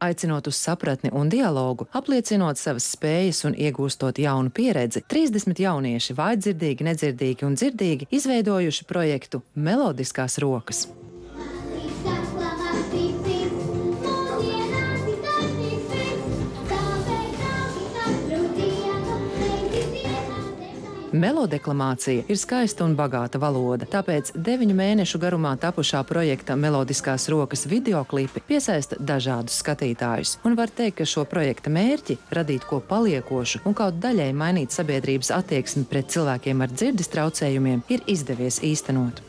Aicinot uz sapratni un dialogu, apliecinot savas spējas un iegūstot jaunu pieredzi, 30 jaunieši vājdzirdīgi, nedzirdīgi un dzirdīgi izveidojuši projektu Melodiskās rokas. Melodeklamācija ir skaista un bagāta valoda, tāpēc 9 mēnešu garumā tapušā projekta Melodiskās rokas videoklipi piesaista dažādus skatītājus. Un var teikt, ka šo projekta mērķi – radīt ko paliekošu un kaut daļai mainīt sabiedrības attieksmi pret cilvēkiem ar dzirdes traucējumiem – ir izdevies īstenot.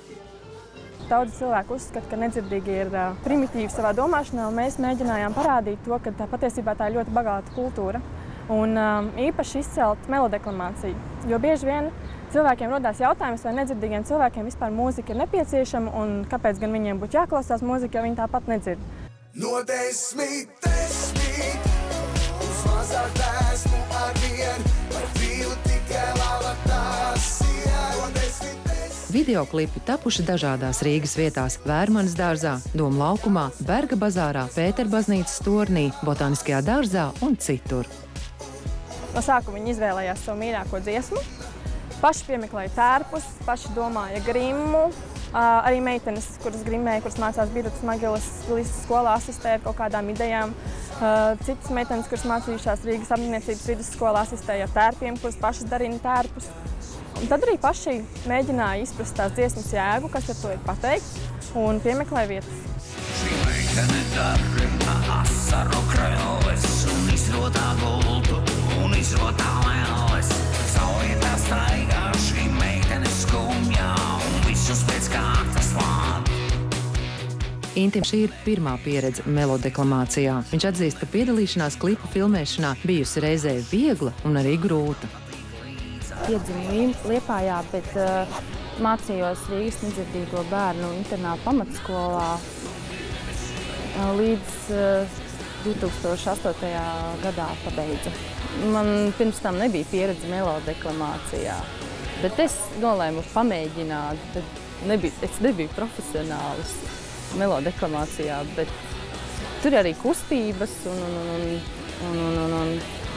Daudz cilvēku uzskata, ka nedzirdīgi ir primitīvi savā domāšanā, un mēs mēģinājām parādīt to, ka patiesībā tā ir ļoti bagāta kultūra. Un īpaši izcelt melodeklamāciju, jo bieži vien cilvēkiem rodās jautājums, vai nedzirdīgiem cilvēkiem vispār mūzika ir nepieciešama un kāpēc gan viņiem būtu jāklausās mūzika, jo viņi tāpat nedzird. No 10, uz mazāk esmu arvien, par brīvu tikai lavatās, no 10. Videoklipi tapuši dažādās Rīgas vietās – Vērmanas dārzā, Doma laukumā, Berga bazārā, Pēterbaznīcas tornī, Botāniskajā dārzā un citur. No sākuma viņi izvēlējās savu mīļāko dziesmu, paši piemeklēja tērpus, paši domāja grimmu, arī meitenes, kuras grimmēja, kuras mācās Birutas Magilas skolā, asistēja ar kaut kādām idejām. Citas meitenes, kuras mācījušās Rīgas apvienniecības vidusskolā, asistēja ar tērpiem, kuras pašas darina tērpus. Un tad arī paši mēģināja izprast tās dziesmas jēgu, kas ar to ir pateikts, un piemeklēja vietas. Šī meitene darina asaru krēles un izrotā gultu. Un izrotā lēles, saulītā staigā, šī meitene skumjā un visus pēc kārtas vād. Intim šī ir pirmā pieredze melodeklamācijā. Viņš atzīst, ka piedalīšanās klipu filmēšanā bijusi reizē viegla un arī grūta. Piedzimu Liepājā, bet mācījos Rīgas nedzirdīgo bērnu internātu pamatskolā līdz 2008. gadā pabeidzu. Man pirms tam nebija pieredze melodeklamācijā, bet es nolēmu pamēģināt, bet es nebiju profesionālis melodeklamācijā, bet tur arī kustības un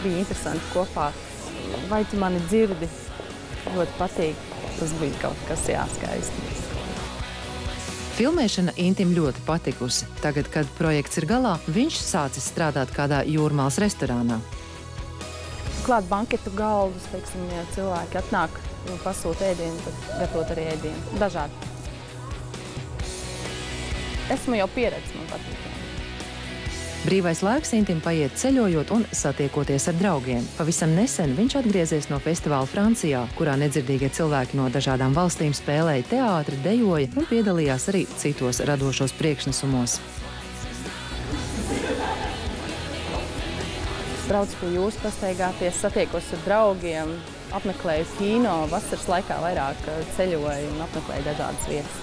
bija interesanti kopā. Vai tu mani dzirdi? Ļoti patīk. Tas bija kaut kas jāskaisti. Filmēšana Intim ļoti patikusi. Tagad, kad projekts ir galā, viņš sācis strādāt kādā Jūrmālas restorānā. Klāt banketu galdus, teiksim, ja cilvēki atnāk un pasūta ēdienu, tad gatavot arī ēdienu. Dažādi. Esmu jau pieredzi, man patīk. Brīvais laiks Intim paiet ceļojot un satiekoties ar draugiem. Pavisam nesen viņš atgriezies no festivāla Francijā, kurā nedzirdīgie cilvēki no dažādām valstīm spēlēja teātri, dejoja un piedalījās arī citos radošos priekšnesumos. Braucu pie jūras pastaigāties, satiekos ar draugiem, apmeklēju kino, vasaras laikā vairāk ceļoju un apmeklēju dažādas vietas.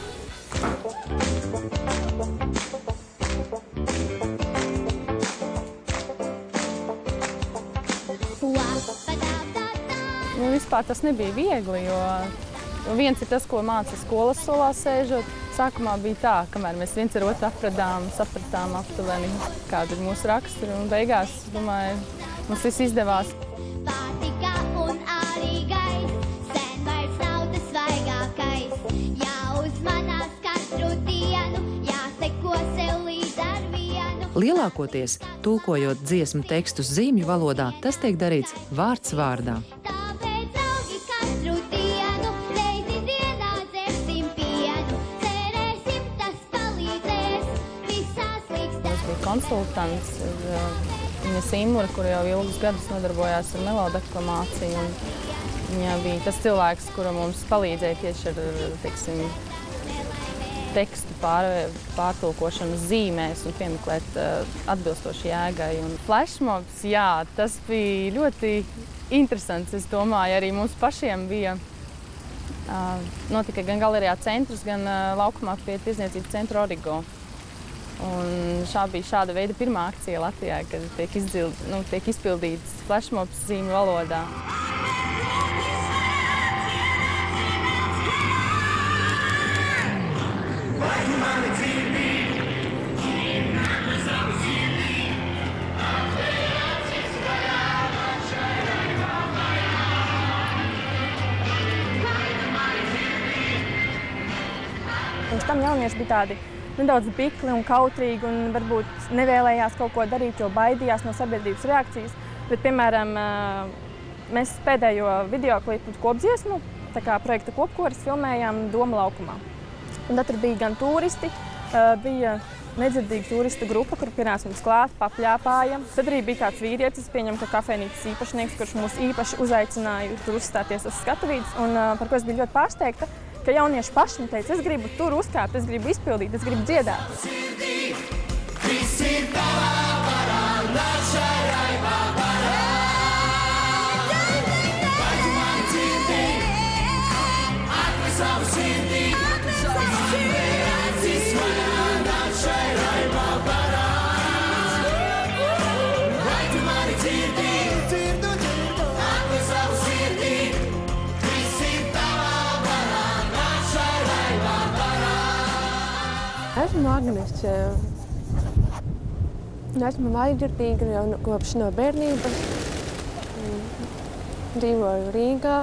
Vispār tas nebija viegli, jo viens ir tas, ko māca skolas solā sēžot. Sākumā bija tā, kamēr mēs viens ar otru sapratām aptuveni, kāda ir mūsu raksturi, un beigās, domāju, mums viss izdevās. Pārtika un arī gaiss, sen vairs nav tas svaigākais. Jāuzmanās katru dienu, jāseko sev līdz ar vienu. Lielākoties, tulkojot dziesmu tekstus zīmju valodā, tas tiek darīts vārds vārdā. Konsultants, viņa Simura, kura jau ilgus gadus nodarbojās ar melodeklamāciju. Viņa bija tas cilvēks, kura mums palīdzēja tieši ar, teiksim, tekstu pārtulkošanu zīmēs un piemeklēt atbilstoši jēgai. Un flashmobs, jā, tas bija ļoti interesants, es domāju, arī mums pašiem bija. Notika gan galerijā centrus, gan laukumā pie Tirdzniecības centra Origo. Un bija šāda veida pirmā akcija Latvijā, kad tiek izpildīts flashmobs zīmju valodā. Pirms tam jaunieši bija tādi nedaudz bikli un kautrīgi un varbūt nevēlējās kaut ko darīt, jo baidījās no sabiedrības reakcijas. Bet, piemēram, mēs pēdējo videoklipu kopdziesmu, tā kā projekta kopkoris, filmējām Doma laukumā. Un tad tur bija gan turisti, bija nedzirdīga turistu grupa, kur pienāca mums klāt, papļāpāja. Tad arī bija kāds vīrietis, pieņem, ka kafejnīcas īpašnieks, kurš mūs īpaši uzaicināja tur uzstāties uz skatuvītes. Un par ko es biju ļoti pārsteigta, ka jaunieši paši man teica, es gribu tur uzkāpt, es gribu izpildīt, es gribu dziedāt. Viss ir tavā varā, nāc šai raibā barā. Vai tu mani dzirdi? Atver savu sirdī. Acis manā, nāc šai raibā barā. Vai tu mani dzirdi? Atver savu sirdī. Viss ir tavā varā, nāc šai raibā barā. Esmu Agnese. Esmu vājdzirdīga jau kopš no bērnības. Dzīvoju Rīgā.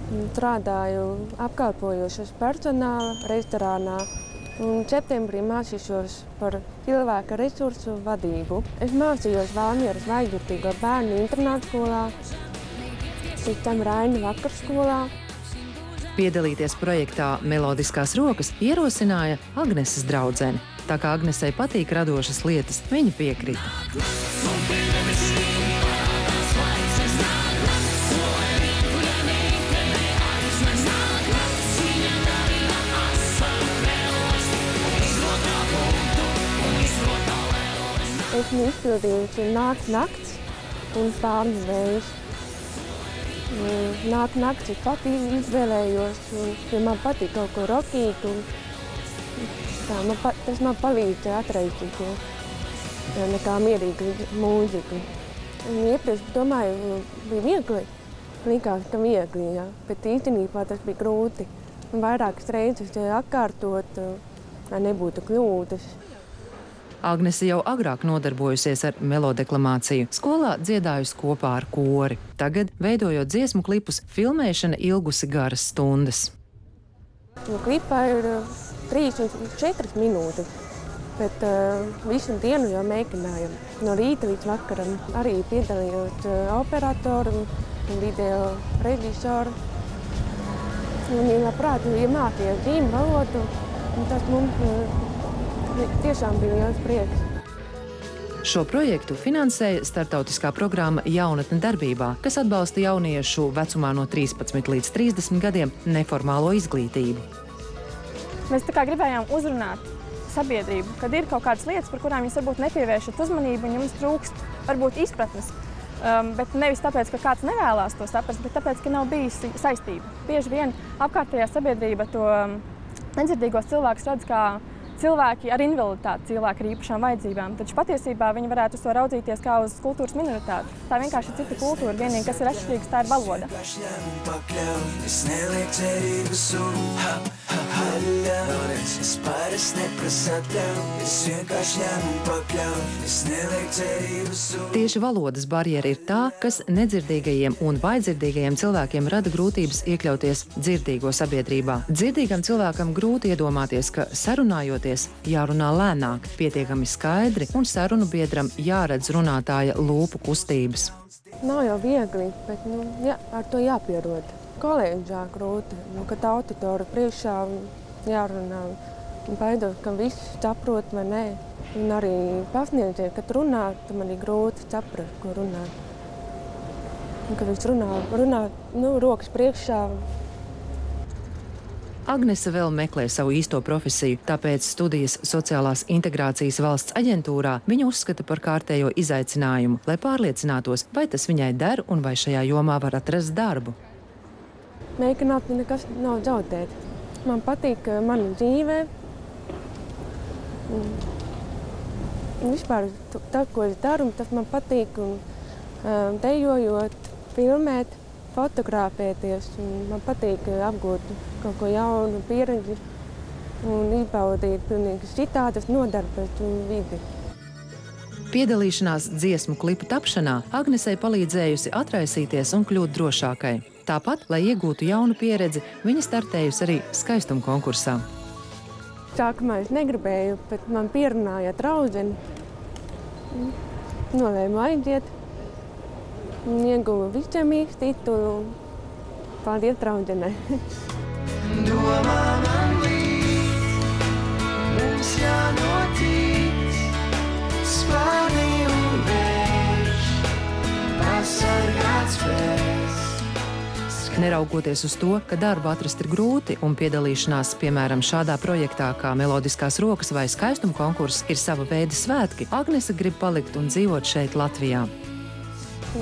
Strādāju apkalpojošas personāla restorānā. Un septembrī mācīšos par cilvēka resursu vadību. Es mācījos Valmieras vājdzirdīgo bērnu internātskolā, pēc tam Raina vakarskolā. Piedalīties projektā Melodiskās rokas ierosināja Agneses draudzene. Tā kā Agnesei patīk radošas lietas, viņa piekrita. Esmu izpildījusi Nāk nakts un Spārnu vējus. Nāk nakts es pati izvēlējos, jo man patīk kaut ko rokīgu. Tas man palīdz atraisīt nekā mierīgu mūziku. Iepriekš, domāju, bija viegli, likās, ka viegli, jā. Bet īstenībā tas bija grūti. Vairākas reizes atkārtot, lai nebūtu kļūdas. Agnese jau agrāk nodarbojusies ar melodeklamāciju. Skolā dziedājusi kopā ar kori. Tagad, veidojot dziesmu klipus, filmēšana ilgusi garas stundas. Klipā ir 3 un 4 minūtes, bet visu dienu jau mēģinājam. No rīta līdz vakaram arī piedalījos operatoru un video režisoru. Viņi labprāt iemācījās zīmju valodu, un tas mums tiešām bija liels prieks. Šo projektu finansēja startautiskā programma Jaunatne darbībā, kas atbalsta jauniešu vecumā no 13 līdz 30 gadiem neformālo izglītību. Mēs tā kā gribējām uzrunāt sabiedrību, kad ir kaut kādas lietas, par kurām jūs varbūt nepievēršat uzmanību un jums trūkst varbūt izpratnes. Bet nevis tāpēc, ka kāds nevēlās to saprast, bet tāpēc, ka nav bijis saistība. Bieži vien apkārtējā sabiedrība to nedzirdīgos cilvēkus redz kā cilvēki ar invaliditāti, cilvēki ar īpašām vajadzībām, taču patiesībā viņi varētu uz to raudzīties kā uz kultūras minoritāti. Tā vienkārši ir cita kultūra, vienīgi, kas ir atšķirīgs, tā ir valoda. Tieši valodas barjera ir tā, kas nedzirdīgajiem un vājdzirdīgajiem cilvēkiem rada grūtības iekļauties dzirdīgo sabiedrībā. Dzirdīgam cilvēkam grūti iedomāties, ka sarunājoties jārunā lēnāk, pietiekami skaidri un sarunu biedram jāredz runātāja lūpu kustības. Nav jau viegli, bet ar to jāpierod. Kolēģā grūti, kad auditoru priekšā jārunā. Baidos, ka viss saprot vai nē. Un arī pasniedzēji, kad runā, tad man ir grūti saprast, ko runā. Un, kad viņš runā rokas priekšā. Agnese vēl meklē savu īsto profesiju, tāpēc studijas sociālās integrācijas valsts aģentūrā viņa uzskata par kārtējo izaicinājumu, lai pārliecinātos, vai tas viņai der un vai šajā jomā var atrast darbu. Mēģināt nekas nav zaudēt. Man patīk mana dzīve. Vispār tā, ko es daru, tas man patīk. Dejojot, filmēt, fotografēties. Man patīk apgūt kaut ko jaunu, pieredzi un izbaudīt pilnīgi citādas nodarbes un vidi. Piedalīšanās dziesmu klipu tapšanā Agnesei palīdzējusi atraisīties un kļūt drošākai. Tāpat, lai iegūtu jaunu pieredzi, viņa startējusi arī skaistuma konkursā. Sākumā es negribēju, bet man pierunāja draudzene. Nolēmu aiziet. Ieguva viceamīgs titulu. Paldies draudzenei. Domā man līdz, mums jānotic, spārni un vējš, pasargāts spēs. Neraugoties uz to, ka darbu atrast ir grūti un piedalīšanās, piemēram, šādā projektā kā Melodiskās rokas vai skaistuma konkurss ir sava veida svētki, Agnese grib palikt un dzīvot šeit Latvijā.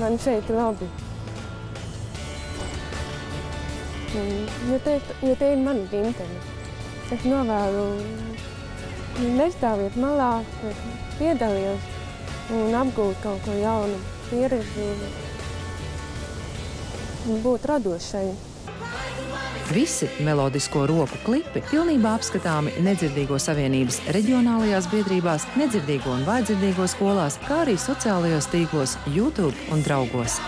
Man šeit ir labi. Jo te ir mana dzimtene. Es novēlu nestāviet malā, bet piedalījos un apgūt kaut ko jaunu, pieredzi un būt radošai. Visi Melodisko roku klipi pilnībā apskatāmi Nedzirdīgo savienības reģionālajās biedrībās, Nedzirdīgo un vājdzirdīgo skolās, kā arī sociālajos tīklos, YouTube un draugos.